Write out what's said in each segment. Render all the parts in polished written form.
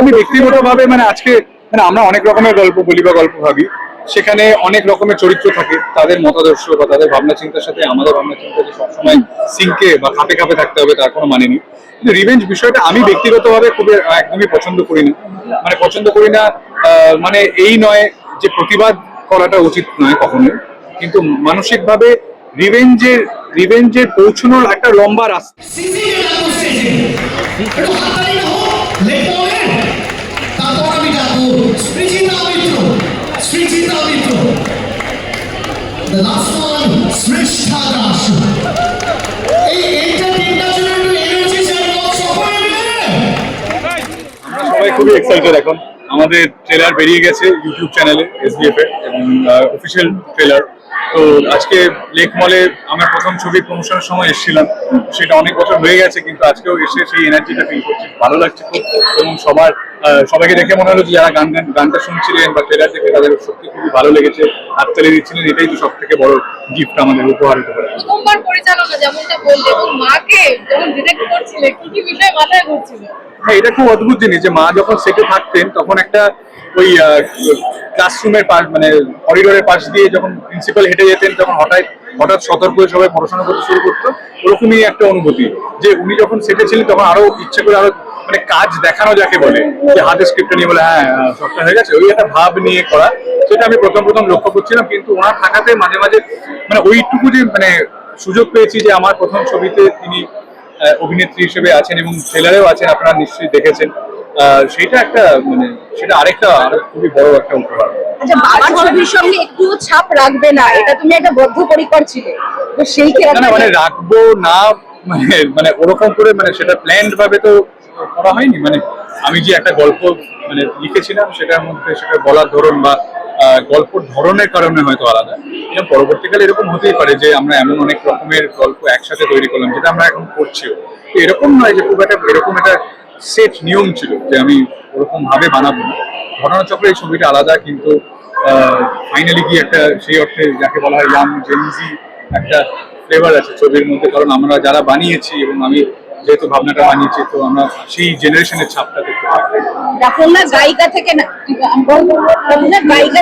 আমি ব্যক্তিগতভাবে মানে আজকে মানে আমরা অনেক রকমের গল্প বলি বা গল্প ভাবি, সেখানে অনেক রকমের চরিত্র থাকে, তাদের মতাদর্শ বা তাদের ভাবনা চিন্তার সাথে আমাদের ভাবনা চিন্তা যে সবসময় সিঙ্কে বা খাপে খাপে থাকতে হবে তার কোনো মানে নেই। কিন্তু রিভেঞ্জ বিষয়টা আমি ব্যক্তিগতভাবে খুব একদমই পছন্দ করি না। মানে পছন্দ করি না মানে এই নয় যে প্রতিবাদ করাটা উচিত নয় কখনোই, কিন্তু মানসিকভাবে রিভেঞ্জের রিভেঞ্জের পৌঁছানোর একটা লম্বা রাস্তা। The last one, Srishta Das. আমরা সবাই খুবই এক্সাইটেড এখন। আমাদের ট্রেলার বেরিয়ে গেছে ইউটিউব চ্যানেলে SBF এর এবং অফিসিয়াল ট্রেলার। তো আজকে লেক মলে আমার প্রথম ছবির প্রমোশনের সময় এসেছিলাম, সেটা অনেক বছর হয়ে গেছে, কিন্তু আজকেও এসে সেই এনার্জিটা ফিল করছি, ভালো লাগছে খুব। এবং সবাইকে দেখে মনে হলো যে যারা গানটা শুনছিলেন বা ট্রেলার দেখে তাদের সত্যি খুবই ভালো লেগেছে, হাততালি দিচ্ছিলেন। এটাই তো সব থেকে বড় গিফট আমাদের উপহার হতে পারে। প্রথমবার পরিচালনা যেমনটা বললে, এবং মাকে যখন ডিরেক্ট করছিলে কি কি বিষয় মাথায় ঘুরছিল? হ্যাঁ, এটা খুব অদ্ভুত জিনিস যে মা যখন সেটে থাকতেন তখন একটা ওই ক্লাসরুমের পাশ মানে করিডোরের পাশ দিয়ে যখন প্রিন্সিপাল হেঁটে যেতেন তখন হঠাৎ সতর্ক হয়ে সবাই পড়াশোনা করতে শুরু করতো, ওরকমই একটা অনুভূতি যে উনি যখন সেটে ছিলেন তখন আরো ইচ্ছে করে আরো মানে কাজ দেখানো যাকে বলে, যে হাতে স্ক্রিপ্টটা নিয়ে বলে হ্যাঁ সবটা হয়ে গেছে, ওই একটা ভাব নিয়ে করা, সেটা আমি প্রথম লক্ষ্য করছিলাম। কিন্তু ওনার থাকাতে মাঝে মাঝে মানে ওইটুকু যে মানে সুযোগ পেয়েছি যে আমার প্রথম ছবিতে তিনি অভিনেত্রী হিসেবে আছেন এবং ট্রেলারেও আছেন, আপনারা নিশ্চয়ই দেখেছেন। সেটা একটা মানে সেটা আরেকটা খুবই বড় একটা উপহার। আচ্ছা, বাবার ছবির সঙ্গে একটু ছাপ রাখবে না, এটা তুমি একটা বদ্ধপরিকর ছিলে, তো সেই না মানে রাখবো না মানে মানে ওরকম করে মানে সেটা প্ল্যান্ড ভাবে তো করা হয়নি। মানে আমি যে একটা গল্প মানে লিখেছিলাম সেটার মধ্যে সেটা বলার ধরন বা গল্পর ধরনের কারণে হয়তো আলাদা। এবং পরবর্তীকালে এরকম হতেই পারে যে আমরা এমন অনেক রকমের গল্প একসাথে তৈরি করলাম যেটা আমরা এখন করছিও। এরকম নয় যে খুব একটা এরকম একটা সেট নিয়ম ছিল যে আমি ওরকম ভাবে বানাবো না। ঘটনাচক্রে এই ছবিটা আলাদা, কিন্তু ফাইনালি গিয়ে একটা সেই অর্থে যাকে বলা হয় ইয়াং জেনজি একটা ফ্লেভার আছে ছবির মধ্যে, কারণ আমরা যারা বানিয়েছি এবং আমি যেহেতু ভাবনাটা বানিয়েছি, তো আমরা সেই জেনারেশনের ছাপটা দেখতে পাবো। রাফুল্লা গায়িকা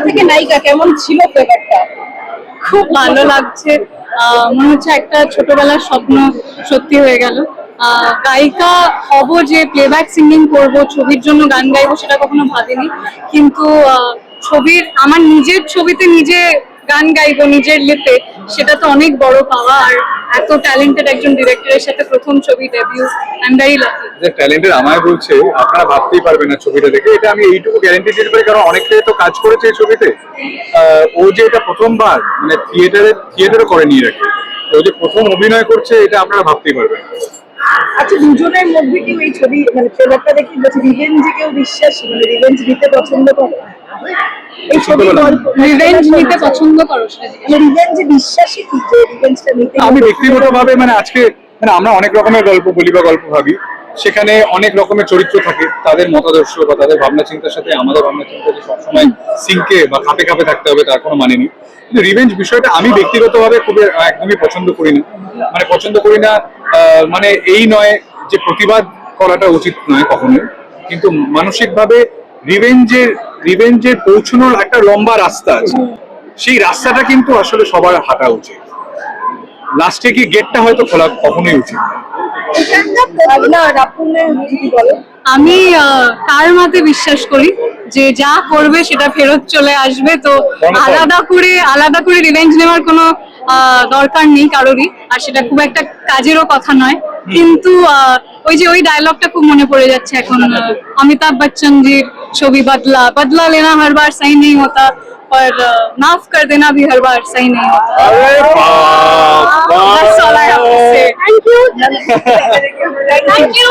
থেকে নায়িকা কেমন ছিল ব্যাপারটা? খুব ভালো লাগছে, মনে হচ্ছে একটা ছোটবেলার স্বপ্ন সত্যি হয়ে গেল। গায়িকা হব, যে প্লেব্যাক সিঙ্গিং করব, ছবির জন্য গান গাইবো, সেটা কখনো ভাবিনি। কিন্তু আমার নিজের ছবিতে নিজে গান গাইবো নিজের লিপে, সেটা তো অনেক বড় পাওয়া। আর এত ট্যালেন্টেড একজন ডিরেক্টরের সাথে প্রথম ছবি debut, I am very lucky. যে ট্যালেন্টেড আমায় বলছে, আপনারা ভাবতেই পারবেন না ছবিটা দেখে, এটা আমি এইটুকু গ্যারান্টি দিতে পারি কারণ অনেকটাই তো কাজ করেছে এই ছবিতে। ও যে এটা প্রথমবার মানে থিয়েটারে করে নিয়ে রাখে, ও যে প্রথম অভিনয় করছে এটা আপনারা ভাবতেই পারবেন। আচ্ছা, দুজনের মধ্যে কেউ এই ছবি মানে ট্রেলারটা দেখে বলছে রিভেঞ্জে কেউ বিশ্বাসী, মানে রিভেঞ্জ নিতে পছন্দ করে? এই ছবি রিভেঞ্জ নিতে পছন্দ করো? মানে রিভেঞ্জে বিশ্বাসী কি, যে রিভেঞ্জটা নিতে? আমি ব্যক্তিগতভাবে মানে আজকে মানে আমরা অনেক রকমের গল্প বলি বা গল্প ভাবি, সেখানে অনেক রকমের চরিত্র থাকে, তাদের মতাদর্শ বা তাদের ভাবনা চিন্তার সাথে আমাদের ভাবনা চিন্তা যে সবসময় সিঙ্কে বা খাপে খাপে থাকতে হবে তার কোনো মানে নেই। কিন্তু রিভেঞ্জ বিষয়টা আমি ব্যক্তিগতভাবে খুব একদমই পছন্দ করি না। মানে পছন্দ করি না মানে এই নয় যে প্রতিবাদ করাটা উচিত নয় কখনোই, কিন্তু মানসিকভাবে রিভেঞ্জের পৌঁছানোর একটা লম্বা রাস্তা আছে, সেই রাস্তাটা কিন্তু আসলে সবার হাঁটা উচিত। লাস্টে কি গেটটা হয়তো খোলা কখনোই উচিত। আমি কার মাতে বিশ্বাস করি যে যা করবে সেটা ফেরত চলে আসবে, তো আলাদা করে রিভেঞ্জ নেওয়ার কোনো দরকার নেই কারোরই, আর সেটা খুব একটা কাজেরও কথা নয়। কিন্তু ওই ডায়লগটা খুব মনে পড়ে যাচ্ছে এখন, অমিতাভ বচ্চন জির ছবি বদলা লেনা হর বার সহি নেই হোতা, पर माफ कर देना भी हर बार सही नहीं होता। That's all I have to say. Thank you.